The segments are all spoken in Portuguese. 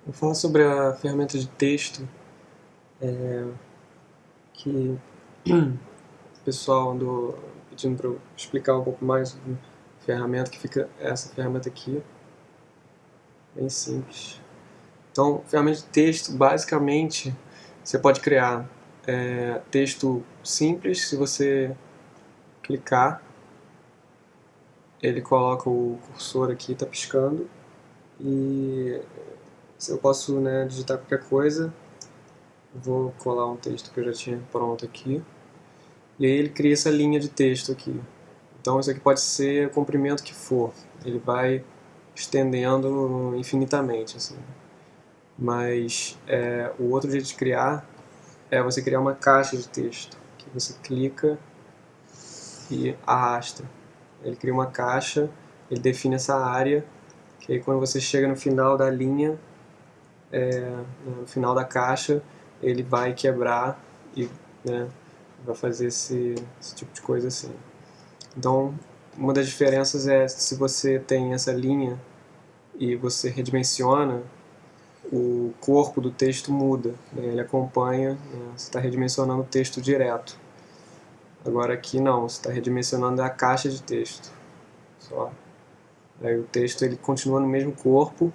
Vou falar sobre a ferramenta de texto que o pessoal andou pedindo para eu explicar um pouco mais sobre a ferramenta, que fica essa ferramenta aqui, bem simples. Então, ferramenta de texto, basicamente, você pode criar texto simples. Se você clicar, ele coloca o cursor aqui, está piscando, e eu posso, digitar qualquer coisa. Vou colar um texto que eu já tinha pronto aqui. E aí ele cria essa linha de texto aqui. Então isso aqui pode ser o comprimento que for. Ele vai estendendo infinitamente, assim. Mas o outro jeito de criar é você criar uma caixa de texto, que você clica e arrasta. Ele cria uma caixa, ele define essa área, que aí quando você chega no final da linha, no final da caixa, ele vai quebrar e vai fazer esse tipo de coisa assim. Então, uma das diferenças é se você tem essa linha e você redimensiona, o corpo do texto muda, né? Ele acompanha, né? Você está redimensionando o texto direto. Agora aqui não, você está redimensionando a caixa de texto só. Aí o texto ele continua no mesmo corpo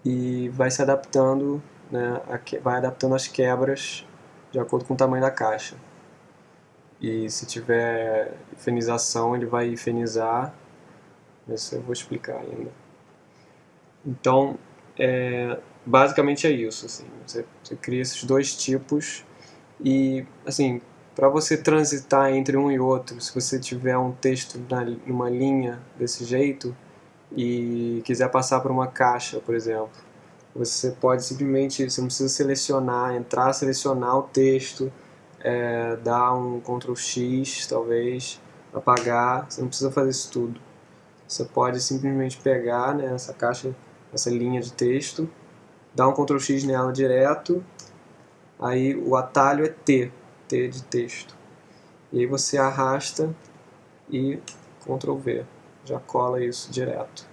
e vai se adaptando, né? Vai adaptando as quebras de acordo com o tamanho da caixa. E se tiver ifenização, ele vai ifenizar. Isso eu vou explicar ainda. Então, basicamente é isso. Assim, você cria esses dois tipos e, assim, para você transitar entre um e outro, se você tiver um texto numa linha desse jeito e quiser passar por uma caixa, por exemplo, você pode simplesmente, você não precisa selecionar, entrar, selecionar o texto, dar um Ctrl X, talvez, apagar, você não precisa fazer isso tudo. Você pode simplesmente pegar, né, essa caixa, essa linha de texto, dar um Ctrl X nela direto, aí o atalho é T de texto. E aí você arrasta e Ctrl V, já cola isso direto.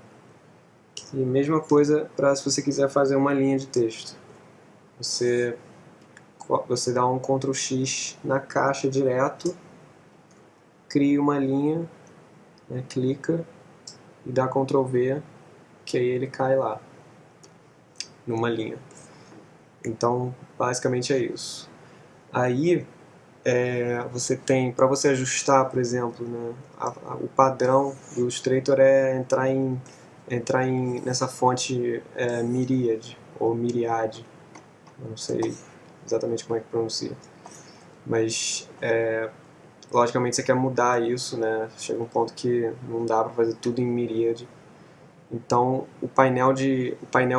E mesma coisa para se você quiser fazer uma linha de texto. Você dá um Ctrl X na caixa direto, cria uma linha, né, clica e dá Ctrl V, que aí ele cai lá, numa linha. Então, basicamente é isso. Aí, você tem, para você ajustar, por exemplo, né, o padrão do Illustrator é entrar nessa fonte Myriad, ou Myriad, eu não sei exatamente como é que pronuncia. Mas, logicamente, você quer mudar isso, né? Chega um ponto que não dá para fazer tudo em Myriad. Então, o painel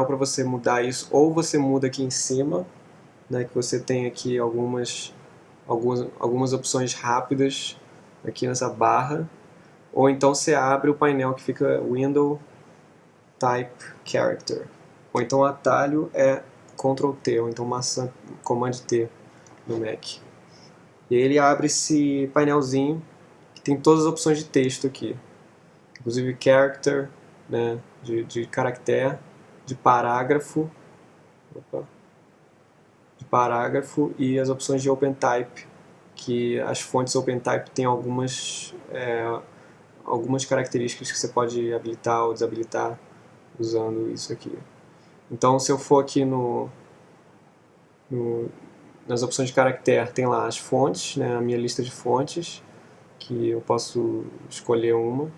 para você mudar isso, ou você muda aqui em cima, né, que você tem aqui algumas opções rápidas aqui nessa barra, ou então você abre o painel que fica Window Type Character, ou então o atalho é Ctrl T, ou então Command T no Mac. E aí ele abre esse painelzinho que tem todas as opções de texto aqui, inclusive character, né, de caractere, de parágrafo, e as opções de OpenType, que as fontes OpenType têm algumas características que você pode habilitar ou desabilitar usando isso aqui. Então, se eu for aqui nas opções de caractere, tem lá as fontes, né, a minha lista de fontes, que eu posso escolher uma.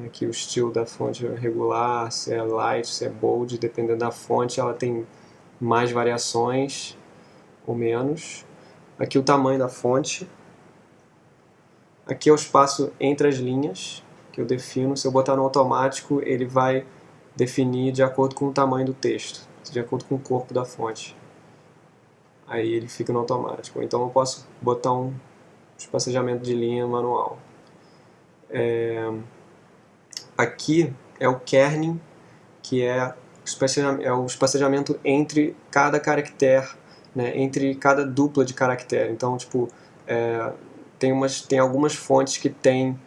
Aqui o estilo da fonte é regular, se é light, se é bold, dependendo da fonte ela tem mais variações ou menos. Aqui o tamanho da fonte. Aqui é o espaço entre as linhas, que eu defino. Se eu botar no automático, ele vai definir de acordo com o tamanho do texto, de acordo com o corpo da fonte. Aí ele fica no automático. Então eu posso botar um espaçamento de linha manual. Aqui é o kerning, que é o espaçamento entre cada caractere, né, entre cada dupla de caractere. Então, tipo, tem algumas fontes que tem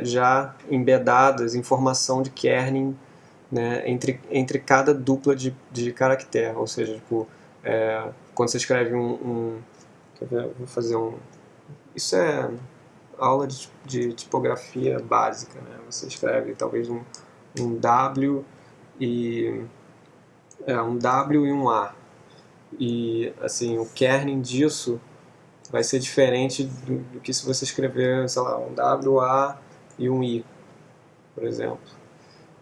já embedadas informação de kerning né, entre cada dupla de caractere, ou seja, tipo, quando você escreve quer ver, vou fazer isso é aula de tipografia básica, né? Você escreve talvez um W e um W e um A, e assim o kerning disso vai ser diferente do que se você escrever, sei lá, um W, A e um I, por exemplo.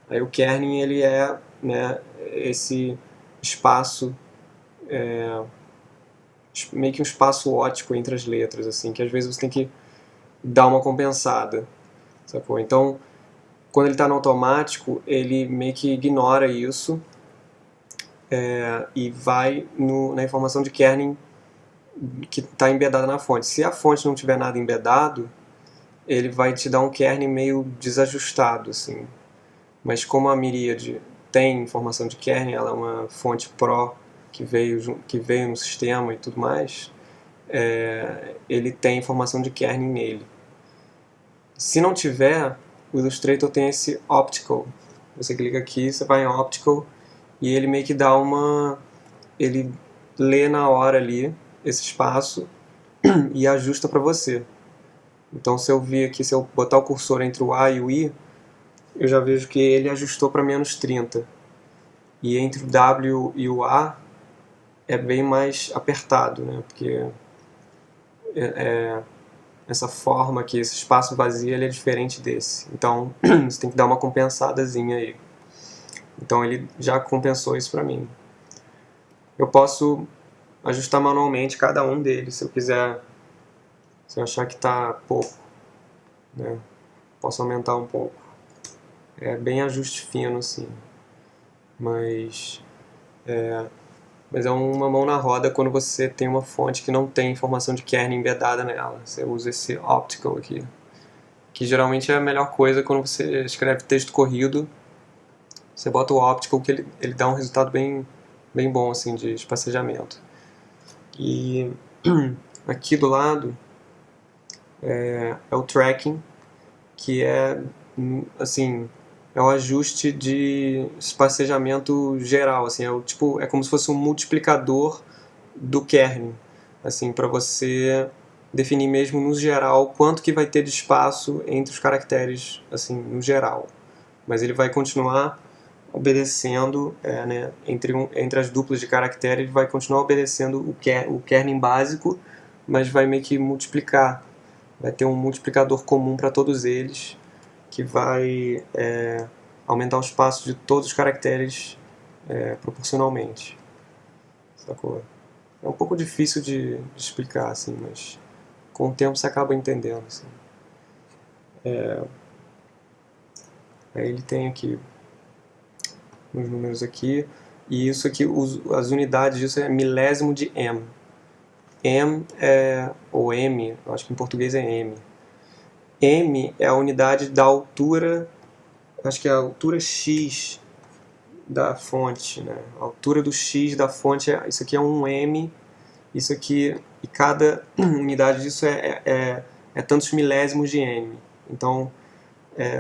Aí o kerning ele né, esse espaço, meio que um espaço ótico entre as letras, assim, que às vezes você tem que dar uma compensada, sacou? Então, quando ele está no automático, ele meio que ignora isso e vai na informação de kerning que está embedada na fonte. Se a fonte não tiver nada embedado, ele vai te dar um kernel meio desajustado, assim. Mas como a Myriad tem informação de kernel, ela é uma fonte Pro que veio no sistema e tudo mais, ele tem informação de kernel nele. Se não tiver, o Illustrator tem esse Optical. Você clica aqui, você vai em Optical e ele meio que dá ele lê na hora ali esse espaço e ajusta para você. Então se eu vir aqui, se eu botar o cursor entre o A e o I, eu já vejo que ele ajustou para menos 30. E entre o W e o A é bem mais apertado, né? Porque essa forma aqui, esse espaço vazio, ele é diferente desse. Então você tem que dar uma compensadinha aí. Então ele já compensou isso para mim. Eu posso ajustar manualmente cada um deles, se eu quiser, se eu achar que está pouco, né? Posso aumentar um pouco. É bem ajuste fino, assim. Mas é uma mão na roda quando você tem uma fonte que não tem informação de kernel embedada nela. Você usa esse optical aqui, que geralmente é a melhor coisa quando você escreve texto corrido. Você bota o optical que ele dá um resultado bem bom assim de espacejamento. E aqui do lado é o tracking, que é assim, é o ajuste de espacejamento geral, assim, é como se fosse um multiplicador do kernel, assim, para você definir mesmo no geral quanto que vai ter de espaço entre os caracteres, assim, no geral. Mas ele vai continuar obedecendo, né, entre as duplas de caractere, ele vai continuar obedecendo o kernel básico, mas vai meio que multiplicar. Vai ter um multiplicador comum para todos eles, que vai aumentar o espaço de todos os caracteres proporcionalmente. Sacou? É um pouco difícil de explicar, assim, mas com o tempo você acaba entendendo. Assim. Aí ele tem aqui os números aqui, e isso aqui, as unidades disso é milésimo de M. M ou M, eu acho que em português é M. M é a unidade da altura, acho que é a altura X da fonte, né? A altura do X da fonte, isso aqui é um M, isso aqui, e cada unidade disso é tantos milésimos de M. Então,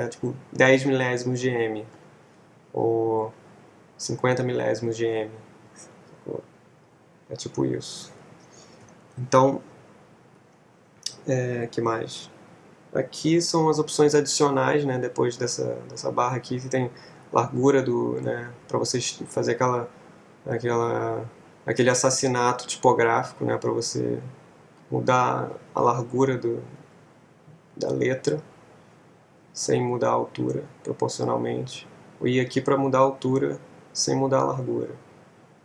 tipo 10 milésimos de M, ou 50 milésimos de M. É tipo isso. Então, que mais? Aqui são as opções adicionais, né? Depois dessa barra aqui, você tem largura né? Para você fazer aquele assassinato tipográfico, né? Para você mudar a largura da letra sem mudar a altura proporcionalmente. O I aqui para mudar a altura sem mudar a largura.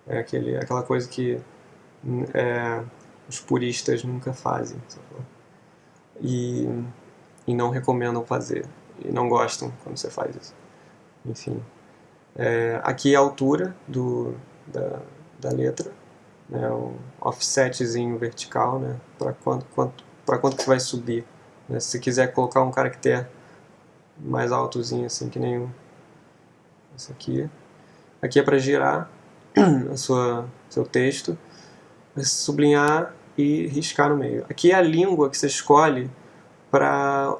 É aquela coisa que os puristas nunca fazem, e não recomendam fazer, e não gostam quando você faz isso. Enfim, aqui é a altura da letra, né, um offsetzinho vertical, né, para quanto que você vai subir. Né, se você quiser colocar um caractere mais altozinho, assim, que nem esse aqui. Aqui é para girar seu texto, sublinhar e riscar no meio. Aqui é a língua que você escolhe para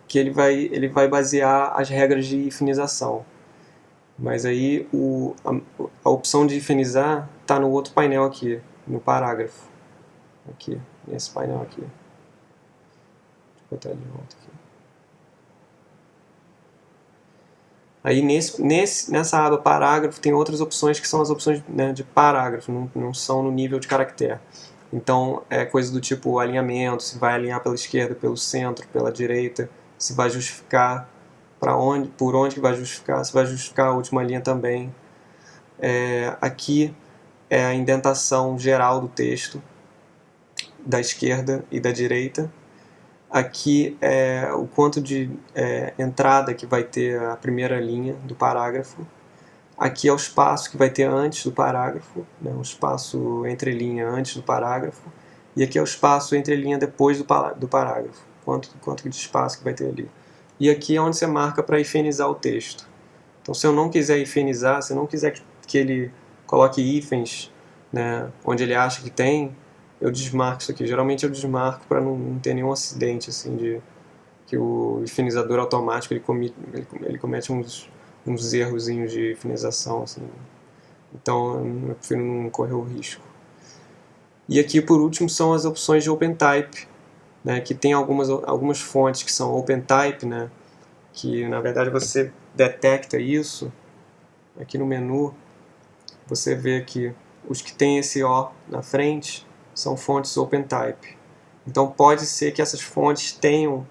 que ele vai basear as regras de infinização. Mas aí a opção de infernizar está no outro painel aqui, no parágrafo. Aqui, nesse painel aqui. Deixa eu botar de volta aqui. Aí nessa aba parágrafo tem outras opções que são as opções, né, de parágrafo, não são no nível de caractere. Então é coisa do tipo alinhamento, se vai alinhar pela esquerda, pelo centro, pela direita, se vai justificar por onde que vai justificar, se vai justificar a última linha também. Aqui é a indentação geral do texto, da esquerda e da direita. Aqui é o quanto de entrada que vai ter a primeira linha do parágrafo. Aqui é o espaço que vai ter antes do parágrafo, né, o espaço entre linha antes do parágrafo. E aqui é o espaço entre linha depois do parágrafo. Quanto de espaço que vai ter ali. E aqui é onde você marca para hifenizar o texto. Então, se eu não quiser hifenizar, se eu não quiser que ele coloque hífens, né, onde ele acha que tem, eu desmarco isso aqui. Geralmente eu desmarco para não ter nenhum acidente assim de que o hifenizador automático ele comete uns errozinhos de hifenização assim. Então eu prefiro não correr o risco. E aqui por último são as opções de OpenType, né, que tem algumas fontes que são OpenType, né, que na verdade você detecta isso aqui no menu. Você vê que os que tem esse O na frente são fontes OpenType. Então pode ser que essas fontes tenham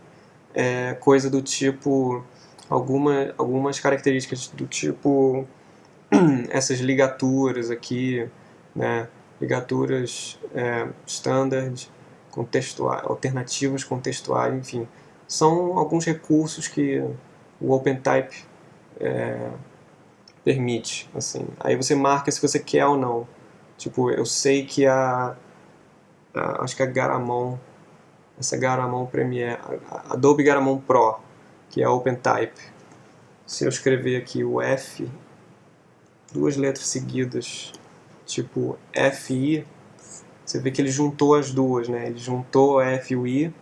coisa do tipo, algumas características do tipo essas ligaturas aqui, né, ligaturas standard, alternativas contextuais, enfim. São alguns recursos que o OpenType permite. Assim. Aí você marca se você quer ou não. Tipo, eu sei que acho que a Garamond, essa Garamond Premiere, a Adobe Garamond Pro, que é a OpenType. Se eu escrever aqui o F, duas letras seguidas, tipo FI, você vê que ele juntou as duas, né? Ele juntou a F e o I,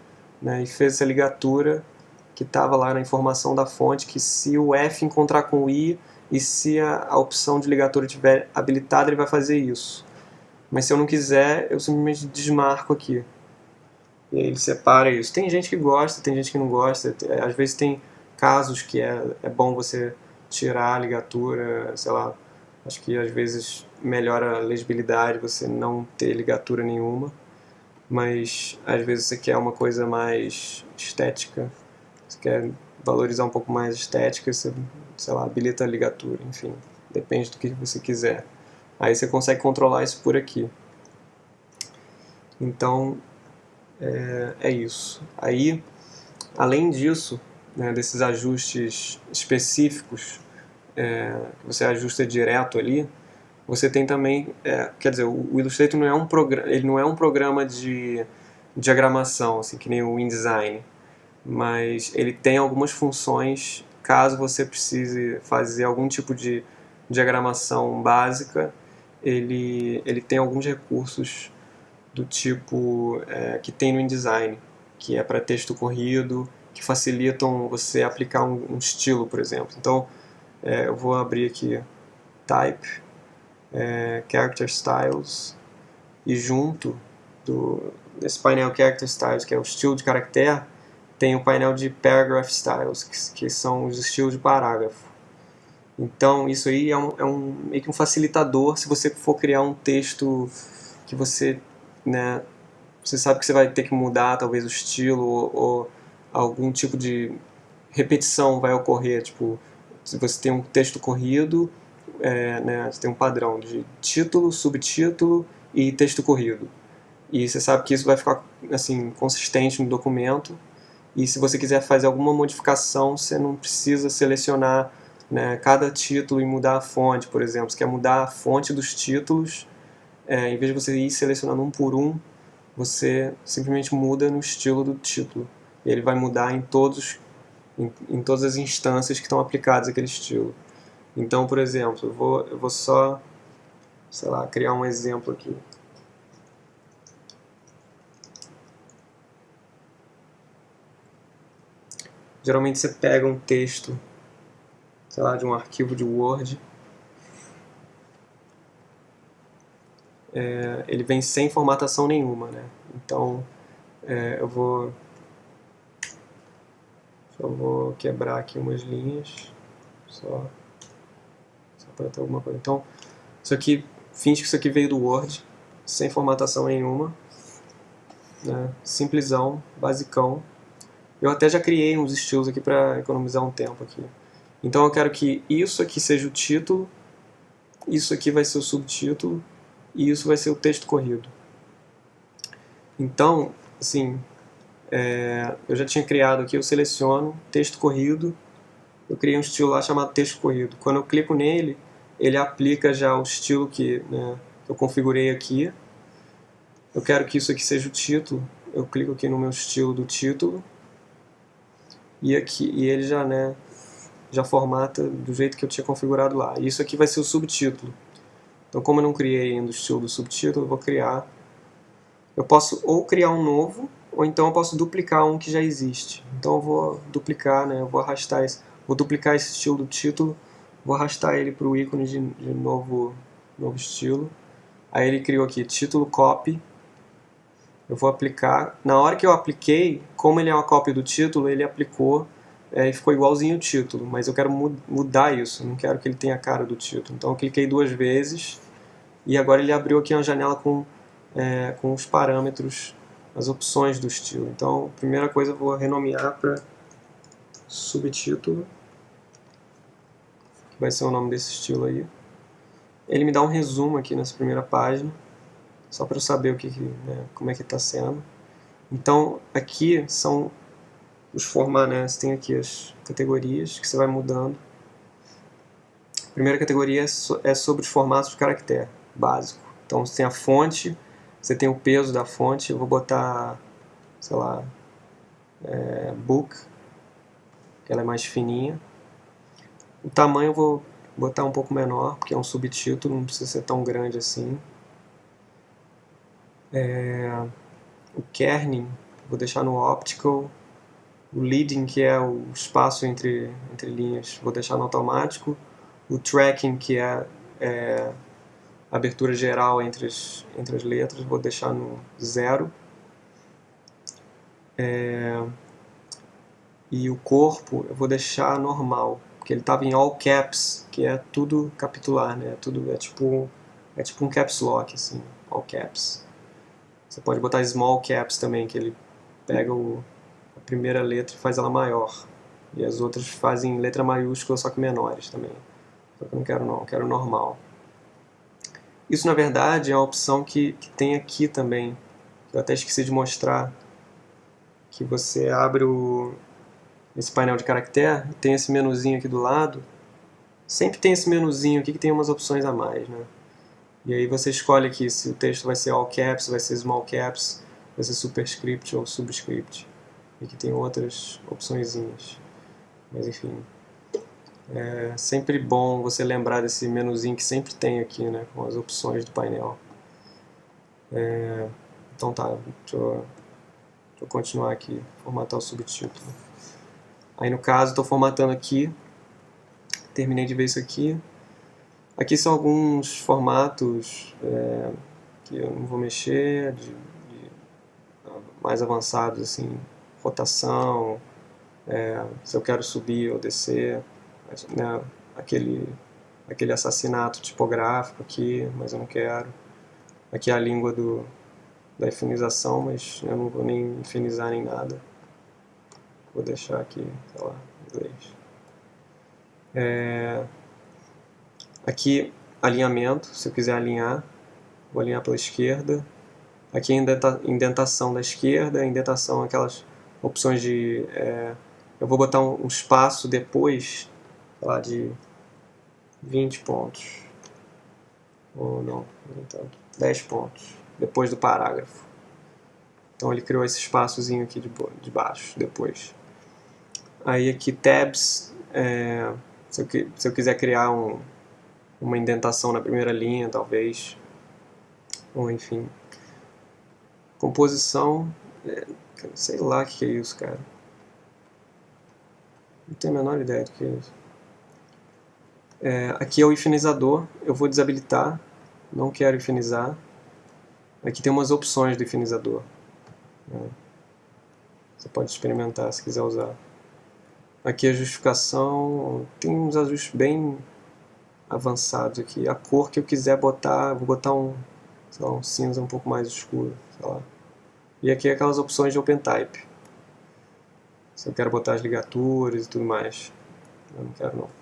né? E fez essa ligatura que estava lá na informação da fonte, que se o F encontrar com o I e se a opção de ligatura estiver habilitada, ele vai fazer isso. Mas se eu não quiser, eu simplesmente desmarco aqui. E aí ele separa isso. Tem gente que gosta, tem gente que não gosta. Às vezes tem casos que é bom você tirar a ligatura, sei lá. Acho que às vezes melhora a legibilidade você não ter ligatura nenhuma. Mas às vezes você quer uma coisa mais estética, você quer valorizar um pouco mais a estética, você, sei lá, habilita a ligatura, enfim. Depende do que você quiser. Aí você consegue controlar isso por aqui. Então, é isso. Aí, além disso, né, desses ajustes específicos, que você ajusta direto ali, você tem também, quer dizer, o Illustrator não é um programa, ele não é um programa de diagramação, assim, que nem o InDesign, mas ele tem algumas funções caso você precise fazer algum tipo de diagramação básica, ele tem alguns recursos do tipo que tem no InDesign, que é para texto corrido, que facilitam você aplicar um estilo, por exemplo. Então, eu vou abrir aqui Type, Character Styles, e junto desse painel Character Styles, que é o estilo de caractere, tem o painel de Paragraph Styles, que são os estilos de parágrafo. Então, isso aí meio que um facilitador se você for criar um texto que você, né, você sabe que você vai ter que mudar talvez o estilo ou algum tipo de repetição vai ocorrer. Tipo, se você tem um texto corrido, né, você tem um padrão de título, subtítulo e texto corrido. E você sabe que isso vai ficar assim consistente no documento. E se você quiser fazer alguma modificação, você não precisa selecionar, né, cada título e mudar a fonte, por exemplo. Você quer mudar a fonte dos títulos, em vez de você ir selecionando um por um, você simplesmente muda no estilo do título. E ele vai mudar em todas as instâncias que estão aplicadas àquele estilo. Então, por exemplo, eu vou só, sei lá, criar um exemplo aqui. Geralmente você pega um texto sei lá, de um arquivo de Word. Ele vem sem formatação nenhuma, né? Então eu só vou quebrar aqui umas linhas, só para ter alguma coisa. Então isso aqui, finge que isso aqui veio do Word, sem formatação nenhuma, né? Simplesão, basicão. Eu até já criei uns estilos aqui para economizar um tempo aqui. Então eu quero que isso aqui seja o título, isso aqui vai ser o subtítulo e isso vai ser o texto corrido. Então, assim, eu já tinha criado aqui, eu seleciono texto corrido, eu criei um estilo lá chamado texto corrido. Quando eu clico nele, ele aplica já o estilo que eu configurei aqui. Eu quero que isso aqui seja o título, eu clico aqui no meu estilo do título e ele já formata do jeito que eu tinha configurado lá. E isso aqui vai ser o subtítulo. Então, como eu não criei ainda o estilo do subtítulo, eu vou criar. Eu posso ou criar um novo, ou então eu posso duplicar um que já existe. Então eu vou duplicar, eu vou arrastar vou duplicar esse estilo do título, vou arrastar ele para o ícone de novo estilo. Aí ele criou aqui título copy. Eu vou aplicar. Na hora que eu apliquei, como ele é uma cópia do título, ele aplicou e ficou igualzinho o título, mas eu quero mudar isso, não quero que ele tenha a cara do título. Então eu cliquei 2 vezes e agora ele abriu aqui uma janela com os parâmetros, as opções do estilo. Então, a primeira coisa eu vou renomear para subtítulo, que vai ser o nome desse estilo aí. Ele me dá um resumo aqui nessa primeira página, só para eu saber como é que está sendo. Então, aqui são os formatos, você tem aqui as categorias que você vai mudando. A primeira categoria é sobre os formatos de caractere básico. Então você tem a fonte, você tem o peso da fonte, eu vou botar, sei lá, book, que ela é mais fininha. O tamanho eu vou botar um pouco menor, porque é um subtítulo, não precisa ser tão grande assim. O kerning, vou deixar no optical. O leading, que é o espaço entre linhas, vou deixar no automático. O tracking, que é a abertura geral entre as letras, vou deixar no 0. E o corpo eu vou deixar normal, porque ele estava em all caps, que é tudo capitular, né? Tudo é tipo um caps lock, assim, all caps. Você pode botar small caps também, que ele pega a primeira letra e faz ela maior. E as outras fazem letra maiúscula, só que menores também. Só que eu não quero não, eu quero normal. Isso, na verdade, é uma opção que tem aqui também. Eu até esqueci de mostrar. Que você abre esse painel de caractere, tem esse menuzinho aqui do lado. Sempre tem esse menuzinho aqui que tem umas opções a mais, né? E aí você escolhe aqui se o texto vai ser all caps, vai ser small caps, vai ser superscript ou subscript. E aqui tem outras opçõezinhas. Mas enfim, é sempre bom você lembrar desse menuzinho que sempre tem aqui, né? Com as opções do painel. Então tá, deixa eu continuar aqui, formatar o subtítulo. Aí no caso, estou formatando aqui, terminei de ver isso aqui. Aqui são alguns formatos que eu não vou mexer, mais avançados, assim, rotação, se eu quero subir ou descer, né, aquele assassinato tipográfico aqui, mas eu não quero. Aqui é a língua da infinização, mas eu não vou nem infinizar nem nada. Vou deixar aqui, sei lá, inglês. Aqui, alinhamento, se eu quiser alinhar, vou alinhar pela esquerda. Aqui indentação da esquerda, indentação, aquelas opções de... eu vou botar um espaço depois, sei lá, de 20 pontos. Ou não, 10 pontos, depois do parágrafo. Então ele criou esse espaçozinho aqui de baixo, depois. Aí aqui tabs, se eu quiser criar uma indentação na primeira linha, talvez, ou enfim. Composição, sei lá o que é isso, cara. Não tenho a menor ideia do que é isso. Aqui é o ifinizador, eu vou desabilitar, não quero ifinizar. Aqui tem umas opções do ifinizador. Você pode experimentar se quiser usar. Aqui a justificação, tem uns ajustes bem avançados aqui. A cor que eu quiser botar, vou botar um cinza um pouco mais escuro, sei lá. E aqui aquelas opções de OpenType. Se eu quero botar as ligaturas e tudo mais. Eu não quero não.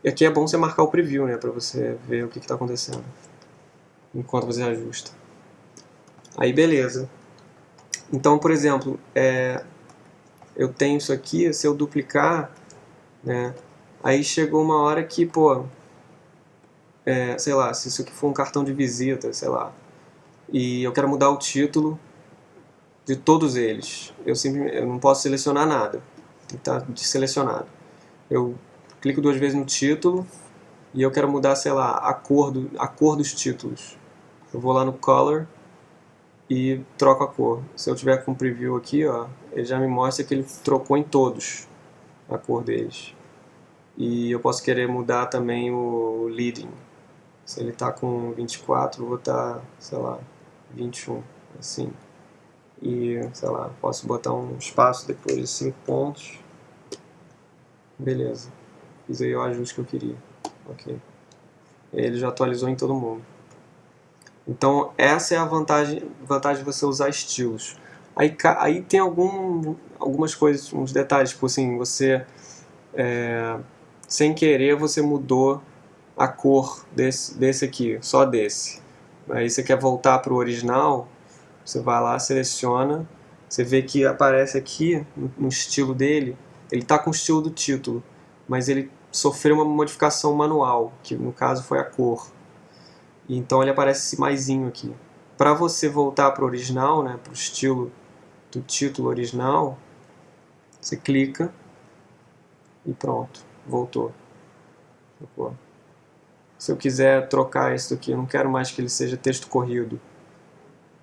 E aqui é bom você marcar o preview, né, para você ver o que está acontecendo enquanto você ajusta. Aí beleza. Então, por exemplo, eu tenho isso aqui, se eu duplicar, né, aí chegou uma hora que, pô, sei lá, se isso aqui for um cartão de visita, sei lá, e eu quero mudar o título de todos eles, eu não posso selecionar nada, tem que estar desselecionado. Eu clico 2 vezes no título e eu quero mudar, sei lá, a cor dos títulos. Eu vou lá no Color e troco a cor. Se eu tiver com o preview aqui, ó, ele já me mostra que ele trocou em todos a cor deles. E eu posso querer mudar também o leading. Se ele está com 24, eu vou botar, sei lá, 21, assim. E, sei lá, posso botar um espaço depois de 5 pontos. Beleza. Fiz aí o ajuste que eu queria. Ok. Ele já atualizou em todo mundo. Então, essa é a vantagem de você usar estilos. Aí tem algumas coisas, uns detalhes, tipo assim, você, sem querer, você mudou a cor desse aqui, só desse. Aí você quer voltar para o original, você vai lá, seleciona, você vê que aparece aqui, no estilo dele, ele está com o estilo do título, mas ele sofreu uma modificação manual, que no caso foi a cor. E então ele aparece esse maisinho aqui. Para você voltar para o original, né, para o estilo do título original, você clica e pronto, voltou. Se eu quiser trocar isso aqui, eu não quero mais que ele seja texto corrido,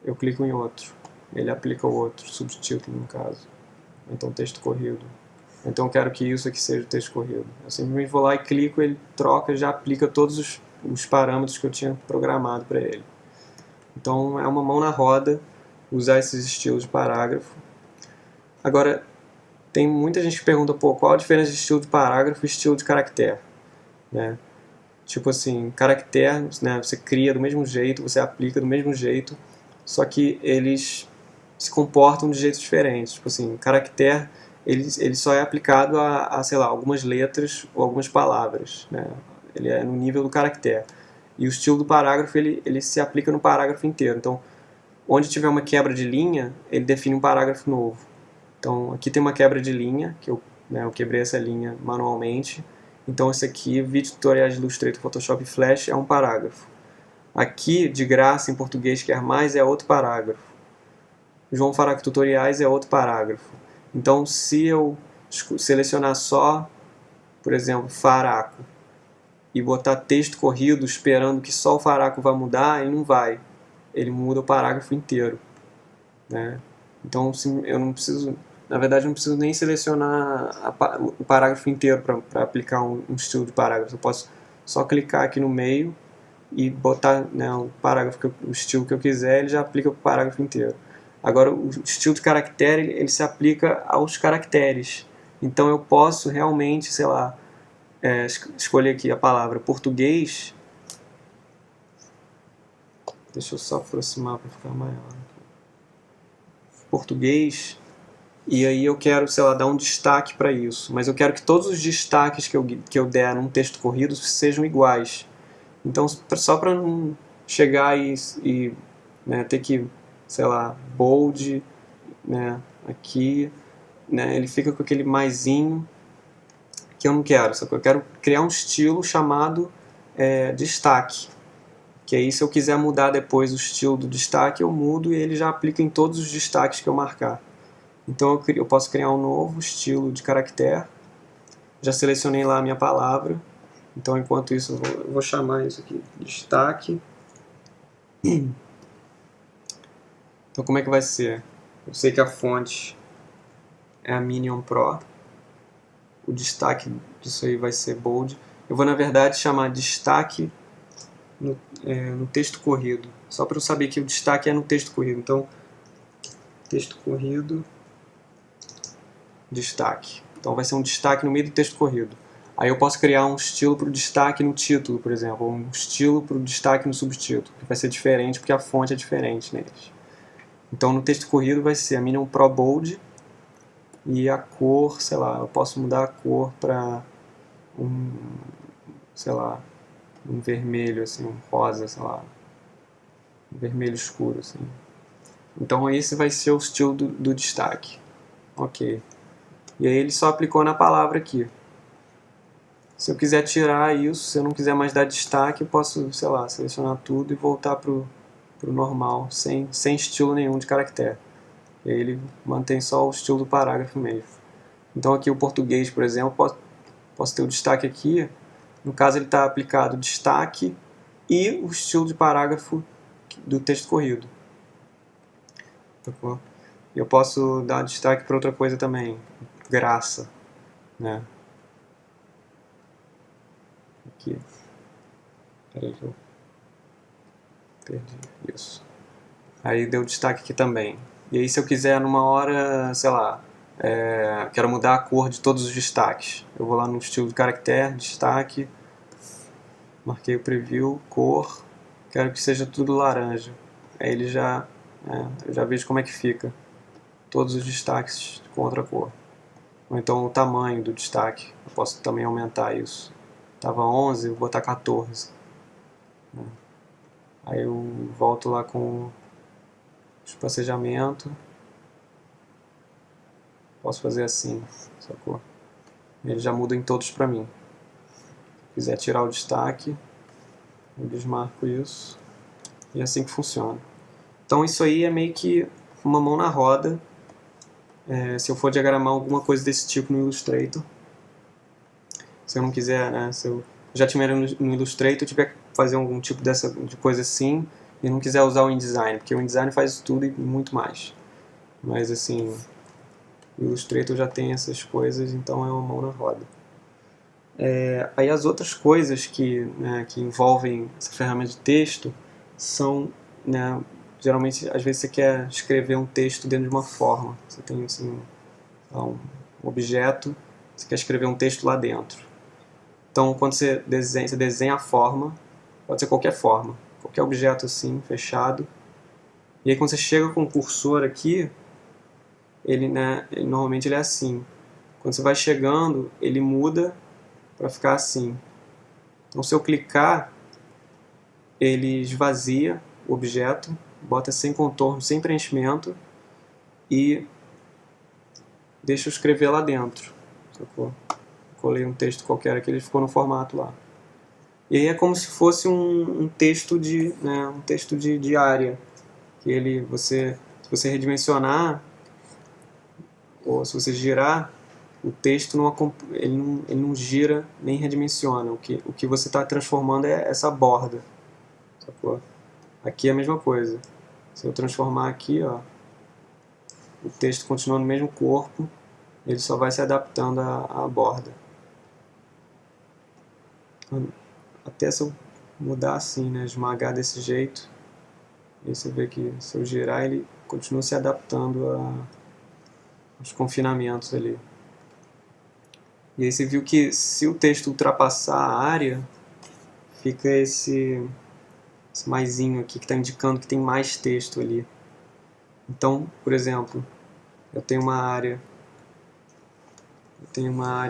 eu clico em outro, ele aplica o outro, subtítulo no caso, então texto corrido. Então eu quero que isso aqui seja o texto corrido. Eu simplesmente vou lá e clico, ele troca e já aplica todos os parâmetros que eu tinha programado para ele. Então é uma mão na roda usar esses estilos de parágrafo. Agora, tem muita gente que pergunta, pô, qual a diferença de estilo de parágrafo e estilo de caractere? Né? Tipo assim, caractere, né, você cria do mesmo jeito, você aplica do mesmo jeito, só que eles se comportam de jeitos diferentes. Tipo assim, caractere, ele só é aplicado a, sei lá, algumas letras ou algumas palavras. Né? Ele é no nível do caractere. E o estilo do parágrafo, ele se aplica no parágrafo inteiro. Então, onde tiver uma quebra de linha, ele define um parágrafo novo. Então, aqui tem uma quebra de linha, que eu quebrei essa linha manualmente. Então, esse aqui, Vídeo Tutoriais de Illustrator, Photoshop e Flash, é um parágrafo. Aqui, de graça, em português, quer mais, é outro parágrafo. João Faraco Tutoriais é outro parágrafo. Então, se eu selecionar só, por exemplo, Faraco, e botar texto corrido esperando que só o Faraco vai mudar, ele não vai. Ele muda o parágrafo inteiro. Né? Então, eu não preciso, na verdade, eu não preciso nem selecionar o parágrafo inteiro para aplicar um estilo de parágrafo. Eu posso só clicar aqui no meio e botar, né, o estilo que eu quiser, ele já aplica para o parágrafo inteiro. Agora, o estilo de caractere, ele se aplica aos caracteres. Então, eu posso realmente, sei lá, escolher aqui a palavra português. Deixa eu só aproximar para ficar maior. Português. E aí eu quero, sei lá, dar um destaque para isso. Mas eu quero que todos os destaques que eu der num texto corrido sejam iguais. Então, só para não chegar e né, ter que, sei lá, bold, né, aqui, né, ele fica com aquele maisinho que eu não quero. Só que eu quero criar um estilo chamado destaque. Que aí, se eu quiser mudar depois o estilo do destaque, eu mudo e ele já aplica em todos os destaques que eu marcar. Então eu posso criar um novo estilo de caractere. Já selecionei lá a minha palavra. Então, enquanto isso, eu vou chamar isso aqui de destaque. Então, como é que vai ser? Eu sei que a fonte é a Minion Pro. O destaque disso aí vai ser bold. eu vou na verdade chamar destaque no texto corrido, só para eu saber que o destaque é no texto corrido. Então, texto corrido, destaque. Então vai ser um destaque no meio do texto corrido. Aí eu posso criar um estilo para o destaque no título, por exemplo, ou um estilo para o destaque no subtítulo, que vai ser diferente porque a fonte é diferente neles. Então no texto corrido vai ser a Minion Pro Bold e a cor, sei lá, eu posso mudar a cor para sei lá, um vermelho, assim, um rosa, sei lá, um vermelho escuro, assim. Então esse vai ser o estilo do destaque. Ok. E aí ele só aplicou na palavra aqui. Se eu quiser tirar isso, se eu não quiser mais dar destaque, eu posso, sei lá, selecionar tudo e voltar pro normal, sem estilo nenhum de caractere. E aí ele mantém só o estilo do parágrafo mesmo. Então aqui o português, por exemplo, posso ter o destaque aqui. No caso ele está aplicado destaque e o estilo de parágrafo do texto corrido. Eu posso dar destaque para outra coisa também, graça, né? Aqui. Peraí que eu perdi isso. Aí deu destaque aqui também. E aí se eu quiser numa hora, sei lá, quero mudar a cor de todos os destaques. Eu vou lá no estilo de caractere, destaque, marquei o preview, cor, quero que seja tudo laranja. Aí ele eu já vejo como é que fica. Todos os destaques com outra cor. Ou então o tamanho do destaque. Eu posso também aumentar isso. Tava 11, vou botar 14. Aí eu volto lá com espacejamento. Posso fazer assim, sacou? Ele já muda em todos pra mim. Se quiser tirar o destaque, eu desmarco isso. E é assim que funciona. Então isso aí é meio que uma mão na roda. Se eu for diagramar alguma coisa desse tipo no Illustrator. Se eu não quiser, né, se eu já tiver no Illustrator, tiver que fazer algum tipo de coisa assim, e não quiser usar o InDesign, porque o InDesign faz tudo e muito mais. Mas assim, o Illustrator já tem essas coisas, então é uma mão na roda. Aí as outras coisas que envolvem essa ferramenta de texto são, né, geralmente, às vezes você quer escrever um texto dentro de uma forma. Você tem assim, um objeto, você quer escrever um texto lá dentro. Então, quando você desenha a forma, pode ser qualquer forma, qualquer objeto assim, fechado. E aí quando você chega com o cursor aqui, normalmente ele é assim. Quando você vai chegando, ele muda para ficar assim. Então, se eu clicar, ele esvazia o objeto, bota sem contorno, sem preenchimento e deixa eu escrever lá dentro. Sacou? Colei um texto qualquer aqui, ele ficou no formato lá. E aí é como se fosse um texto de área. Que se você redimensionar, ou se você girar, o texto ele não gira nem redimensiona. O que você está transformando é essa borda. Sacou? Aqui é a mesma coisa. Se eu transformar aqui, ó, o texto continua no mesmo corpo, ele só vai se adaptando à borda. Até se eu mudar assim, né, esmagar desse jeito, aí você vê que se eu girar ele continua se adaptando aos confinamentos ali. E aí você viu que se o texto ultrapassar a área, fica esse maisinho aqui que está indicando que tem mais texto ali. Então, por exemplo, eu tenho uma área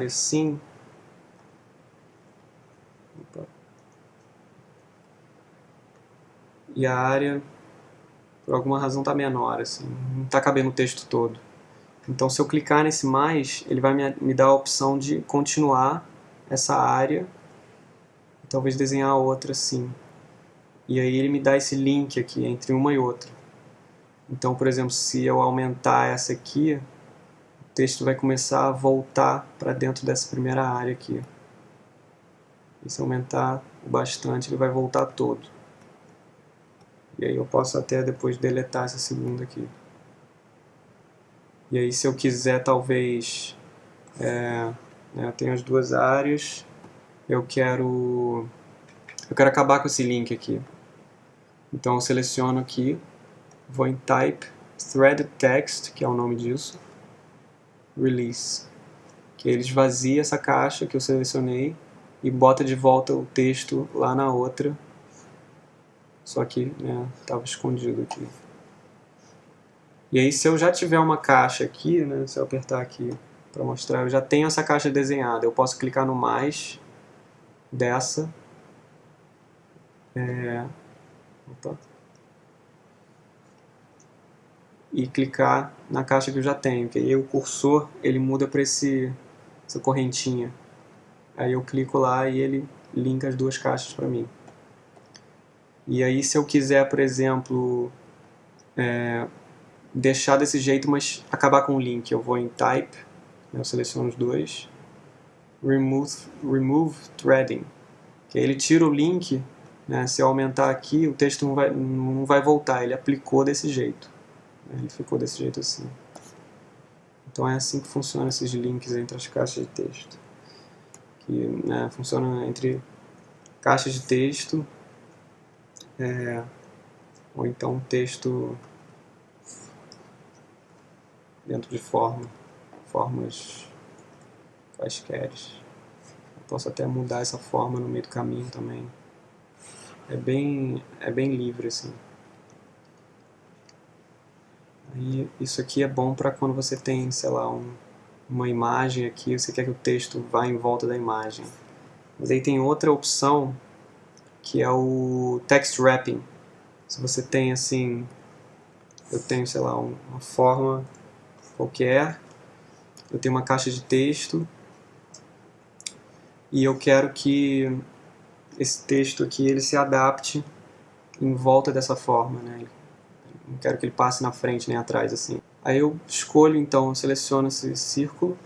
assim. Opa. E a área, por alguma razão, está menor, assim, não está cabendo o texto todo. Então, se eu clicar nesse mais, ele vai me dar a opção de continuar essa área e talvez desenhar outra assim. E aí ele me dá esse link aqui entre uma e outra. Então, por exemplo, se eu aumentar essa aqui, o texto vai começar a voltar para dentro dessa primeira área aqui. E se aumentar bastante, ele vai voltar todo. E aí eu posso até depois deletar essa segunda aqui. E aí se eu quiser talvez, eu tenho as duas áreas, eu quero acabar com esse link aqui. Então eu seleciono aqui, vou em Type, Threaded Text, que é o nome disso, Release, que ele esvazia essa caixa que eu selecionei e bota de volta o texto lá na outra, só que estava escondido aqui. E aí se eu já tiver uma caixa aqui, se eu apertar aqui para mostrar, eu já tenho essa caixa desenhada, eu posso clicar no mais dessa, e clicar na caixa que eu já tenho, que aí o cursor ele muda para essa correntinha. Aí eu clico lá e ele linka as duas caixas para mim. E aí se eu quiser, por exemplo, deixar desse jeito, mas acabar com o link, eu vou em Type, eu seleciono os dois, Remove Threading, que aí ele tira o link, se eu aumentar aqui o texto não vai voltar, ele aplicou desse jeito, ele ficou desse jeito assim. Então é assim que funcionam esses links entre as caixas de texto, que funciona entre caixas de texto ou então texto dentro de formas quaisquer. Eu posso até mudar essa forma no meio do caminho também. É bem livre assim. Aí, isso aqui é bom para quando você tem, sei lá, uma imagem aqui, você quer que o texto vá em volta da imagem. Mas aí tem outra opção, que é o Text Wrapping. Se você tem assim, eu tenho, sei lá, uma forma qualquer, eu tenho uma caixa de texto, e eu quero que esse texto aqui ele se adapte em volta dessa forma, Não quero que ele passe na frente nem atrás assim. Aí eu escolho então, eu seleciono esse círculo,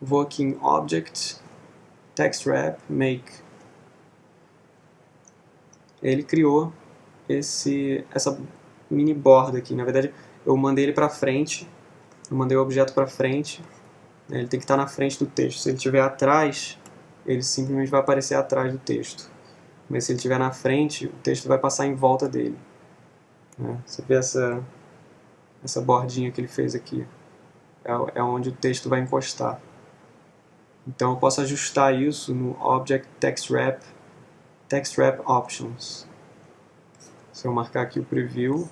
vou aqui em Object, Text Wrap, Make. Ele criou essa mini borda aqui. Na verdade, eu mandei ele para frente, eu mandei o objeto para frente, ele tem que estar na frente do texto. Se ele estiver atrás, ele simplesmente vai aparecer atrás do texto. Mas se ele estiver na frente, o texto vai passar em volta dele. Você vê essa bordinha que ele fez aqui. É onde o texto vai encostar. Então eu posso ajustar isso no Object Text Wrap Options. Se eu marcar aqui o Preview,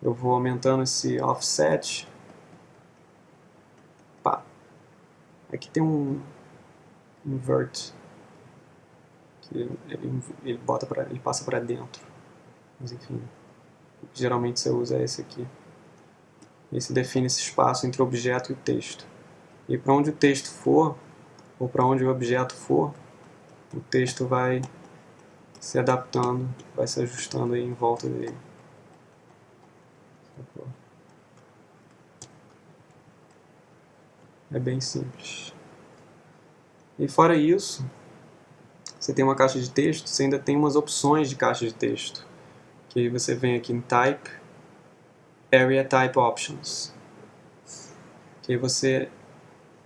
eu vou aumentando esse Offset. Pá. Aqui tem um Invert, que ele passa para dentro. Mas enfim, o que geralmente você usa é esse aqui. Esse define esse espaço entre o objeto e o texto. E para onde o texto for, ou para onde o objeto for, o texto vai se adaptando, vai se ajustando aí em volta dele. É bem simples. E fora isso, você tem uma caixa de texto, você ainda tem umas opções de caixa de texto. Que aí você vem aqui em Type, Area Type Options. Que aí você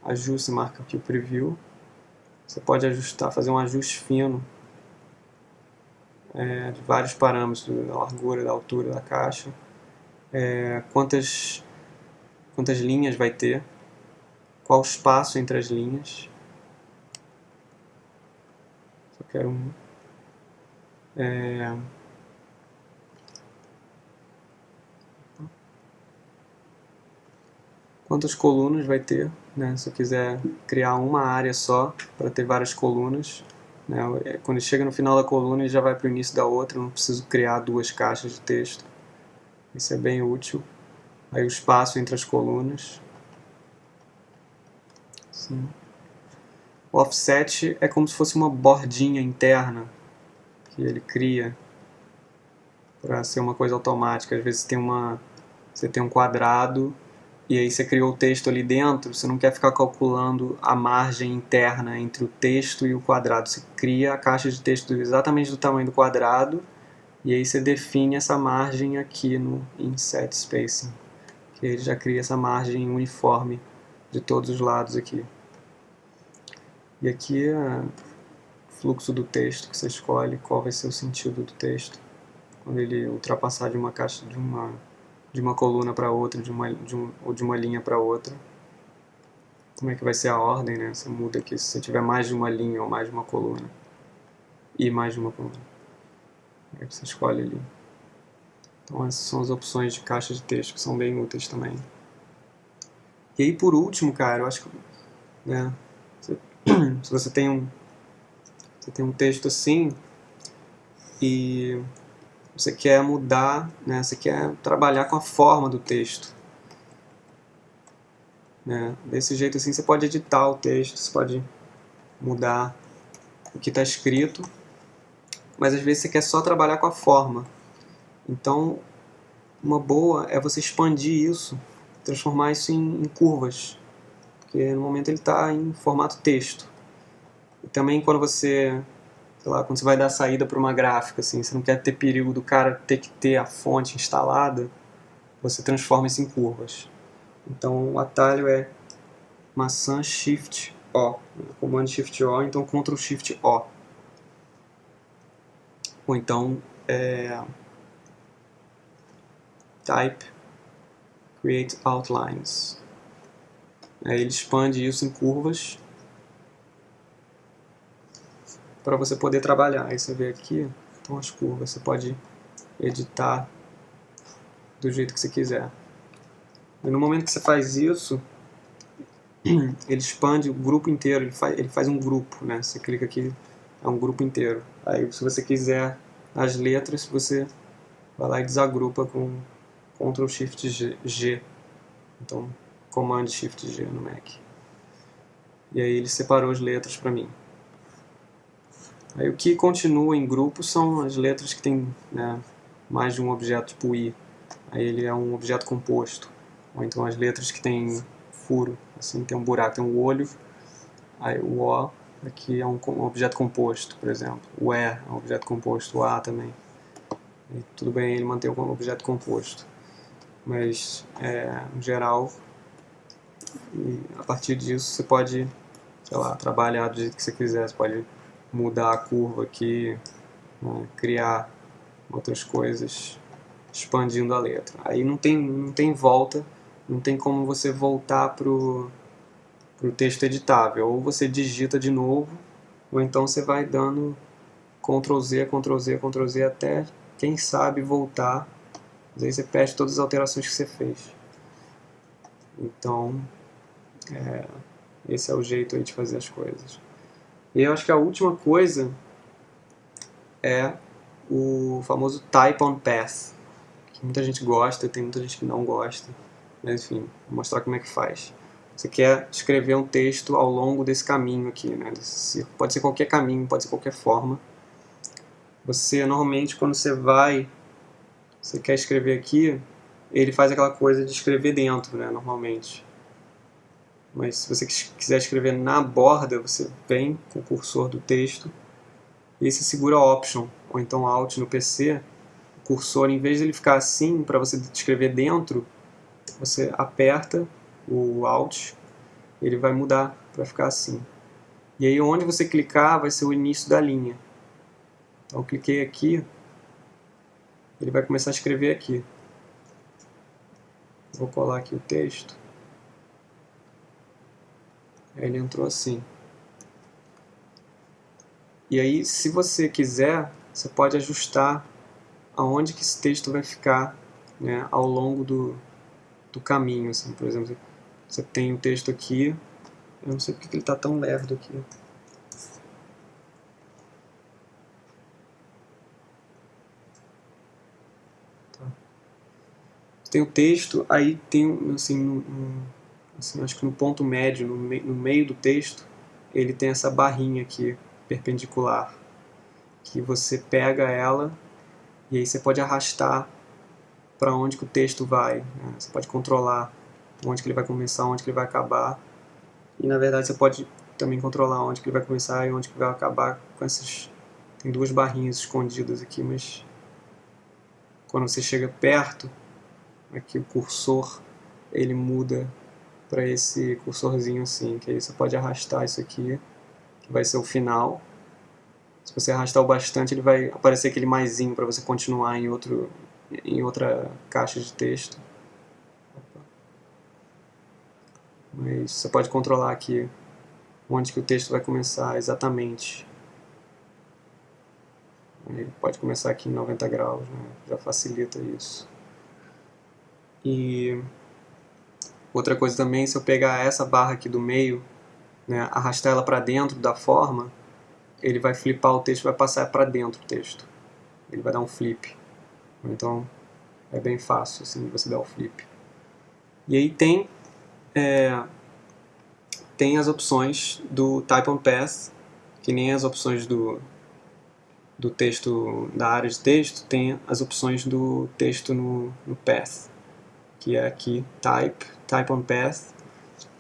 ajusta, marca aqui o Preview. Você pode ajustar, fazer um ajuste fino de vários parâmetros, da largura, da altura da caixa, quantas linhas vai ter, qual o espaço entre as linhas. Só quero quantas colunas vai ter, se eu quiser criar uma área só para ter várias colunas, quando chega no final da coluna ele já vai para o início da outra, eu não preciso criar duas caixas de texto. Isso é bem útil. Aí o espaço entre as colunas. Sim. O offset é como se fosse uma bordinha interna que ele cria para ser uma coisa automática. Às vezes você tem um quadrado e aí você criou o texto ali dentro, você não quer ficar calculando a margem interna entre o texto e o quadrado. Você cria a caixa de texto exatamente do tamanho do quadrado e aí você define essa margem aqui no Inset Spacing, que ele já cria essa margem uniforme de todos os lados aqui. E aqui fluxo do texto que você escolhe, qual vai ser o sentido do texto quando ele ultrapassar de uma caixa, de uma coluna para outra, ou de uma linha para outra. Como é que vai ser a ordem, né? Você muda aqui se você tiver mais de uma linha ou mais de uma coluna e mais de uma coluna. Aí você escolhe ali. Então essas são as opções de caixa de texto que são bem úteis também. E aí por último, cara, eu acho que, né, se você tem um texto assim e você quer mudar, né, você quer trabalhar com a forma do texto, né? Desse jeito assim você pode editar o texto, você pode mudar o que está escrito, mas às vezes você quer só trabalhar com a forma. Então uma boa é você expandir isso, transformar isso em curvas, porque no momento ele está em formato texto. E também quando você, sei lá, quando você vai dar saída para uma gráfica, assim, você não quer ter perigo do cara ter que ter a fonte instalada, você transforma isso em curvas. Então o atalho é maçã Shift O, comando Shift O, então Ctrl Shift O. Ou então Type Create Outlines. Aí ele expande isso em curvas para você poder trabalhar. Aí você vê aqui, então as curvas, você pode editar do jeito que você quiser. E no momento que você faz isso, ele expande o grupo inteiro, ele faz um grupo, né? Você clica aqui, é um grupo inteiro. Aí se você quiser as letras, você vai lá e desagrupa com Ctrl Shift G. Então, Command Shift G no Mac. E aí ele separou as letras para mim. Aí o que continua em grupo são as letras que tem, né, mais de um objeto, tipo I. Aí ele é um objeto composto. Ou então as letras que tem furo, assim, tem um buraco, tem um olho. Aí o O aqui é um objeto composto, por exemplo. O E é um objeto composto, o A também. E tudo bem ele manter um objeto composto. Mas, no geral, e a partir disso você pode, sei lá, trabalhar do jeito que você quiser. Você pode mudar a curva aqui, né, criar outras coisas, expandindo a letra. Aí não tem volta, não tem como você voltar pro texto editável. Ou você digita de novo, ou então você vai dando Ctrl Z, Ctrl Z, Ctrl Z até, quem sabe, voltar. Às vezes você perde todas as alterações que você fez. Então, esse é o jeito aí de fazer as coisas. E eu acho que a última coisa é o famoso Type on Path, que muita gente gosta, tem muita gente que não gosta. Mas enfim, vou mostrar como é que faz. Você quer escrever um texto ao longo desse caminho aqui, né? Pode ser qualquer caminho, pode ser qualquer forma. Você, normalmente, quando você quer escrever aqui, ele faz aquela coisa de escrever dentro, né? Normalmente. Mas se você quiser escrever na borda, você vem com o cursor do texto e aí você segura Option, ou então Alt no PC. O cursor, em vez de ele ficar assim, para você escrever dentro, você aperta o Alt, ele vai mudar para ficar assim. E aí onde você clicar vai ser o início da linha. Então eu cliquei aqui, ele vai começar a escrever aqui. Vou colar aqui o texto. Aí ele entrou assim. E aí, se você quiser, você pode ajustar aonde que esse texto vai ficar, né, ao longo do caminho. Assim. Por exemplo, você tem o texto aqui, eu não sei porque ele está tão lerdo aqui. Tá. Tem o texto, aí tem, assim, acho que no ponto médio, no meio do texto, ele tem essa barrinha aqui, perpendicular, que você pega ela e aí você pode arrastar para onde que o texto vai, né? Você pode controlar onde que ele vai começar, onde que ele vai acabar, e na verdade você pode também controlar onde que ele vai começar e onde que vai acabar com essas... Tem duas barrinhas escondidas aqui, mas quando você chega perto, aqui o cursor ele muda para esse cursorzinho assim, que aí você pode arrastar isso aqui, que vai ser o final, Se você arrastar o bastante, ele vai aparecer aquele maisinho para você continuar em outra caixa de texto. Mas você pode controlar aqui onde que o texto vai começar exatamente. Ele pode começar aqui em 90 graus, né? Já facilita isso. E outra coisa também, se eu pegar essa barra aqui do meio, né, arrastar ela para dentro da forma, ele vai flipar o texto, vai passar para dentro do texto. Ele vai dar um flip. Então é bem fácil assim você dar o flip. E aí tem as opções do Type on Path, que nem as opções do texto, da área de texto, tem as opções do texto no Path, que é aqui Type on Path.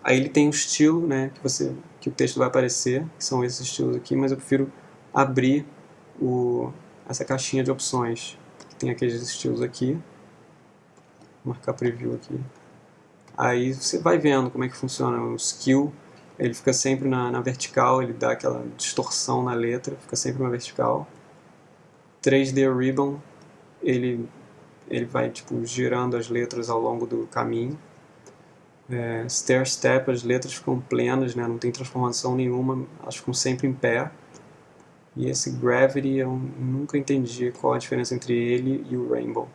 Aí ele tem um estilo, né, que o texto vai aparecer, que são esses estilos aqui, mas eu prefiro abrir essa caixinha de opções, que tem aqueles estilos aqui. Vou marcar preview aqui. Aí você vai vendo como é que funciona o skill. Ele fica sempre na vertical, ele dá aquela distorção na letra, fica sempre na vertical. 3D Ribbon, ele vai tipo girando as letras ao longo do caminho. Stair Step, as letras ficam plenas, né? Não tem transformação nenhuma, elas ficam sempre em pé. E esse Gravity eu nunca entendi qual a diferença entre ele e o Rainbow.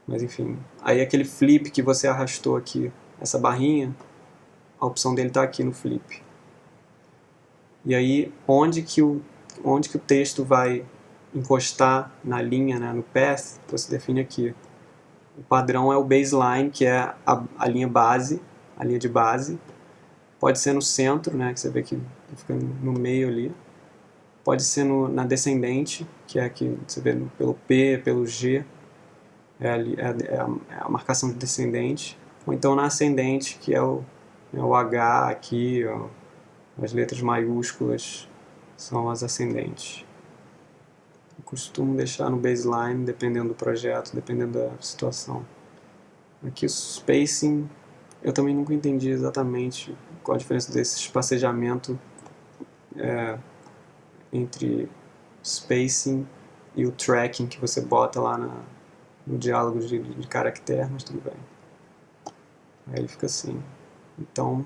Mas enfim, aí aquele flip que você arrastou aqui, essa barrinha, a opção dele está aqui no flip. E aí onde que o texto vai encostar na linha, né, no path, você define aqui. O padrão é o baseline, que é a linha base, a linha de base. Pode ser no centro, né, que você vê que fica no meio ali. Pode ser na descendente, que é aqui, você vê pelo P, pelo G, é a marcação de descendente. Ou então na ascendente, que é o H aqui, ó, as letras maiúsculas são as ascendentes. Eu costumo deixar no baseline, dependendo do projeto, dependendo da situação. Aqui o spacing, eu também nunca entendi exatamente qual a diferença desse espacejamento entre spacing e o tracking que você bota lá no diálogo de caractere, mas tudo bem. Aí ele fica assim. Então,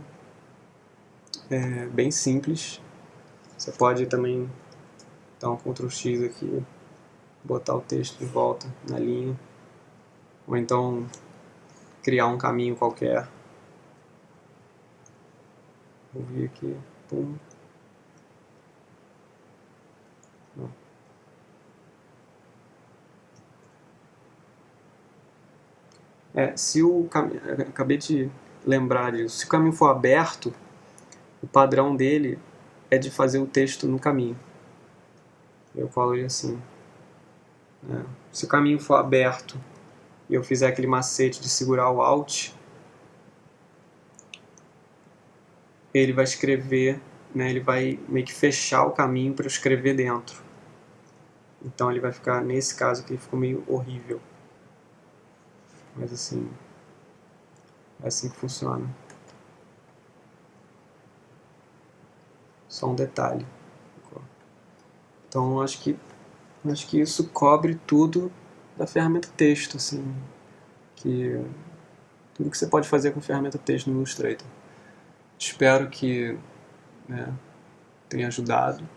é bem simples. Você pode também dar um Ctrl X aqui, botar o texto de volta na linha, ou então criar um caminho qualquer. Vou vir aqui, pum. Não. Acabei de lembrar disso. Se o caminho for aberto, o padrão dele é de fazer o texto no caminho. Eu colo ele assim. Se o caminho for aberto e eu fizer aquele macete de segurar o Alt, ele vai escrever, né, ele vai meio que fechar o caminho para eu escrever dentro. Então ele vai ficar, nesse caso aqui, ficou meio horrível. Mas assim, é assim que funciona. Só um detalhe. Então acho que isso cobre tudo da ferramenta texto, assim, tudo que você pode fazer com ferramenta texto no Illustrator. Espero que, né, tenha ajudado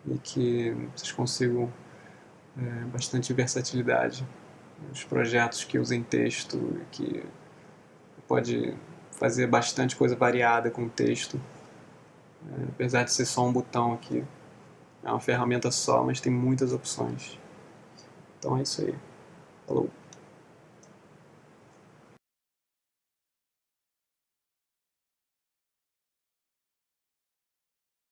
e que vocês consigam bastante versatilidade nos projetos que usem texto e que pode fazer bastante coisa variada com texto, apesar de ser só um botão aqui. É uma ferramenta só, mas tem muitas opções. Então é isso aí. Falou!